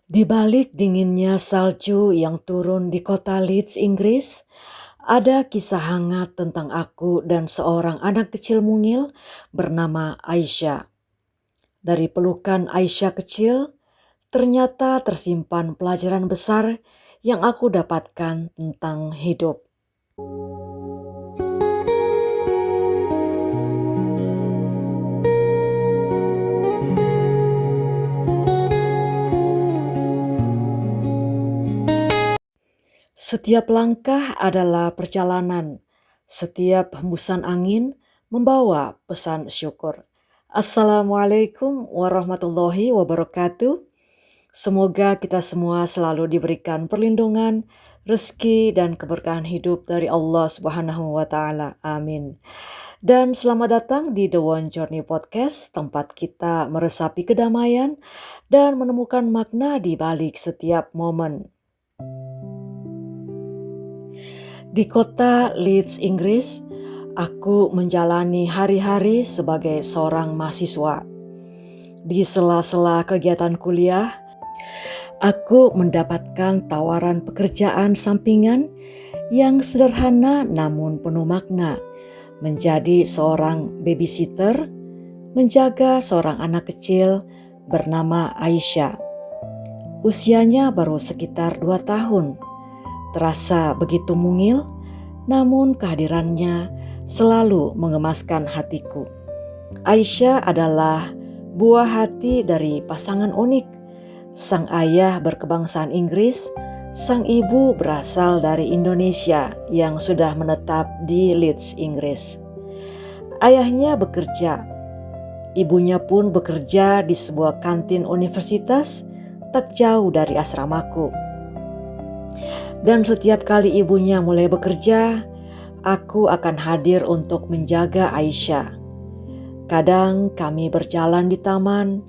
Di balik dinginnya salju yang turun di kota Leeds, Inggris, ada kisah hangat tentang aku dan seorang anak kecil mungil bernama Aisyah. Dari pelukan Aisyah kecil, ternyata tersimpan pelajaran besar yang aku dapatkan tentang hidup. Setiap langkah adalah perjalanan. Setiap hembusan angin membawa pesan syukur. Assalamualaikum warahmatullahi wabarakatuh. Semoga kita semua selalu diberikan perlindungan, rezeki, dan keberkahan hidup dari Allah Subhanahu wa Ta'ala. Amin. Dan selamat datang di The One Journey Podcast, tempat kita meresapi kedamaian dan menemukan makna di balik setiap momen. Di kota Leeds, Inggris, aku menjalani hari-hari sebagai seorang mahasiswa. Di sela-sela kegiatan kuliah, aku mendapatkan tawaran pekerjaan sampingan yang sederhana namun penuh makna. Menjadi seorang babysitter, menjaga seorang anak kecil bernama Aisyah. Usianya baru sekitar 2 tahun. Terasa begitu mungil, namun kehadirannya selalu mengemaskan hatiku. Aisyah adalah buah hati dari pasangan unik. Sang ayah berkebangsaan Inggris, sang ibu berasal dari Indonesia yang sudah menetap di Leeds, Inggris. Ayahnya bekerja, ibunya pun bekerja di sebuah kantin universitas tak jauh dari asramaku. Dan setiap kali ibunya mulai bekerja, aku akan hadir untuk menjaga Aisyah. Kadang kami berjalan di taman,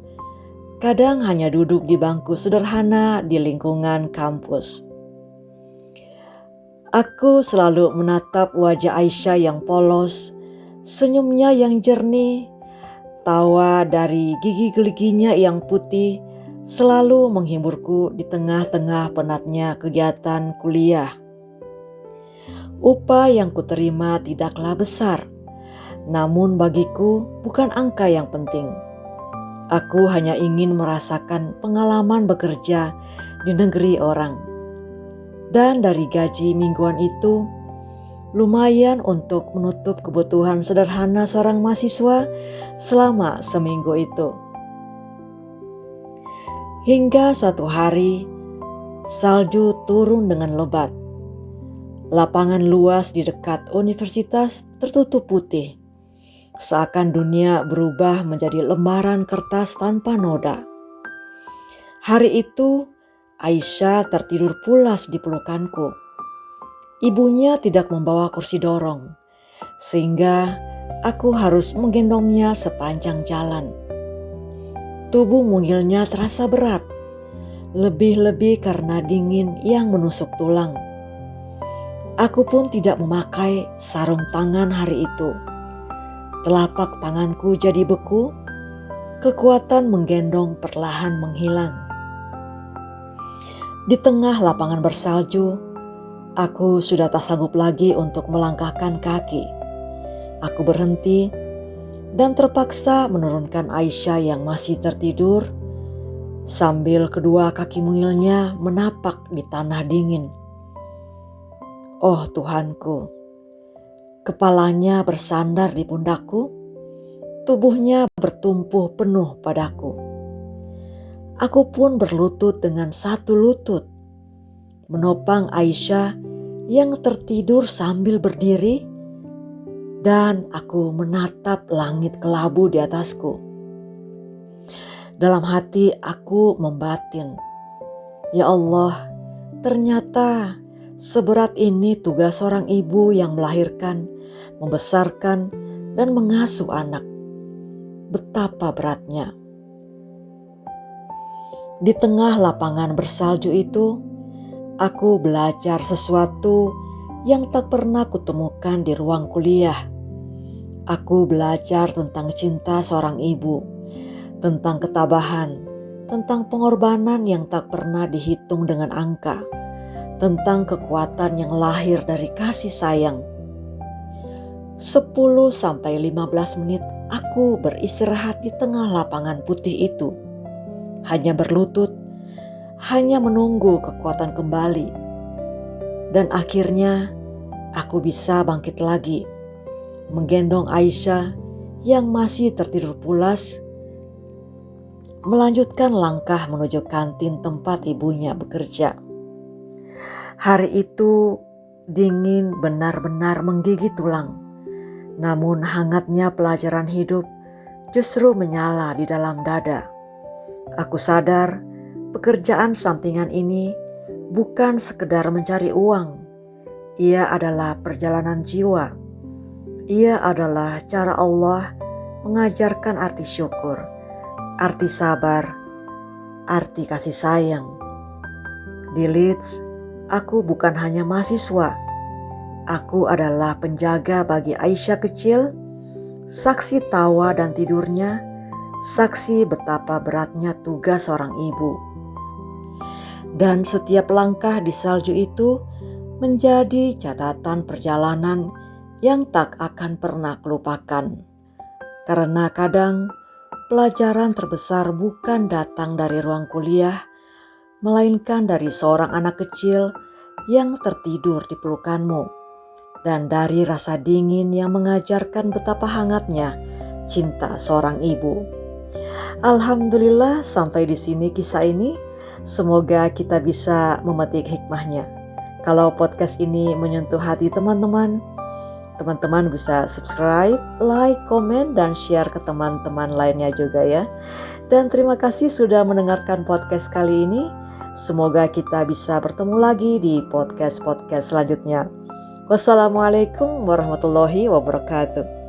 kadang hanya duduk di bangku sederhana di lingkungan kampus. Aku selalu menatap wajah Aisyah yang polos, senyumnya yang jernih, tawa dari gigi-giginya yang putih, selalu menghiburku di tengah-tengah penatnya kegiatan kuliah. Upah yang kuterima tidaklah besar, namun bagiku bukan angka yang penting. Aku hanya ingin merasakan pengalaman bekerja di negeri orang. Dan dari gaji mingguan itu, lumayan untuk menutup kebutuhan sederhana seorang mahasiswa selama seminggu itu. Hingga suatu hari, salju turun dengan lebat. Lapangan luas di dekat universitas tertutup putih. Seakan dunia berubah menjadi lembaran kertas tanpa noda. Hari itu, Aisyah tertidur pulas di pelukanku. Ibunya tidak membawa kursi dorong, sehingga aku harus menggendongnya sepanjang jalan. Tubuh mungilnya terasa berat, lebih-lebih karena dingin yang menusuk tulang. Aku pun tidak memakai sarung tangan hari itu. Telapak tanganku jadi beku, kekuatan menggendong perlahan menghilang. Di tengah lapangan bersalju, aku sudah tak sanggup lagi untuk melangkahkan kaki. Aku berhenti dan terpaksa menurunkan Aisyah yang masih tertidur sambil kedua kaki mungilnya menapak di tanah dingin. Oh Tuhanku, kepalanya bersandar di pundakku, tubuhnya bertumpu penuh padaku. Aku pun berlutut dengan satu lutut, menopang Aisyah yang tertidur sambil berdiri, dan aku menatap langit kelabu di atasku. Dalam hati aku membatin, ya Allah, ternyata seberat ini tugas seorang ibu yang melahirkan, membesarkan, dan mengasuh anak. Betapa beratnya. Di tengah lapangan bersalju itu, aku belajar sesuatu yang tak pernah kutemukan di ruang kuliah. Aku belajar tentang cinta seorang ibu, tentang ketabahan, tentang pengorbanan yang tak pernah dihitung dengan angka, tentang kekuatan yang lahir dari kasih sayang. 10-15 menit aku beristirahat di tengah lapangan putih itu. Hanya berlutut, hanya menunggu kekuatan kembali. Dan akhirnya aku bisa bangkit lagi, menggendong Aisyah yang masih tertidur pulas, melanjutkan langkah menuju kantin tempat ibunya bekerja. Hari itu dingin benar-benar menggigit tulang. Namun hangatnya pelajaran hidup justru menyala di dalam dada. Aku sadar pekerjaan sampingan ini bukan sekedar mencari uang. Ia adalah perjalanan jiwa. Ia adalah cara Allah mengajarkan arti syukur, arti sabar, arti kasih sayang. Di Leeds, aku bukan hanya mahasiswa. Aku adalah penjaga bagi Aisyah kecil, saksi tawa dan tidurnya, saksi betapa beratnya tugas seorang ibu. Dan setiap langkah di salju itu menjadi catatan perjalanan yang tak akan pernah kelupakan. Karena kadang pelajaran terbesar bukan datang dari ruang kuliah, melainkan dari seorang anak kecil yang tertidur di pelukanmu. Dan dari rasa dingin yang mengajarkan betapa hangatnya cinta seorang ibu. Alhamdulillah sampai di sini kisah ini. Semoga kita bisa memetik hikmahnya. Kalau podcast ini menyentuh hati teman-teman bisa subscribe, like, komen, dan share ke teman-teman lainnya juga ya. Dan terima kasih sudah mendengarkan podcast kali ini. Semoga kita bisa bertemu lagi di podcast-podcast selanjutnya. Wassalamualaikum warahmatullahi wabarakatuh.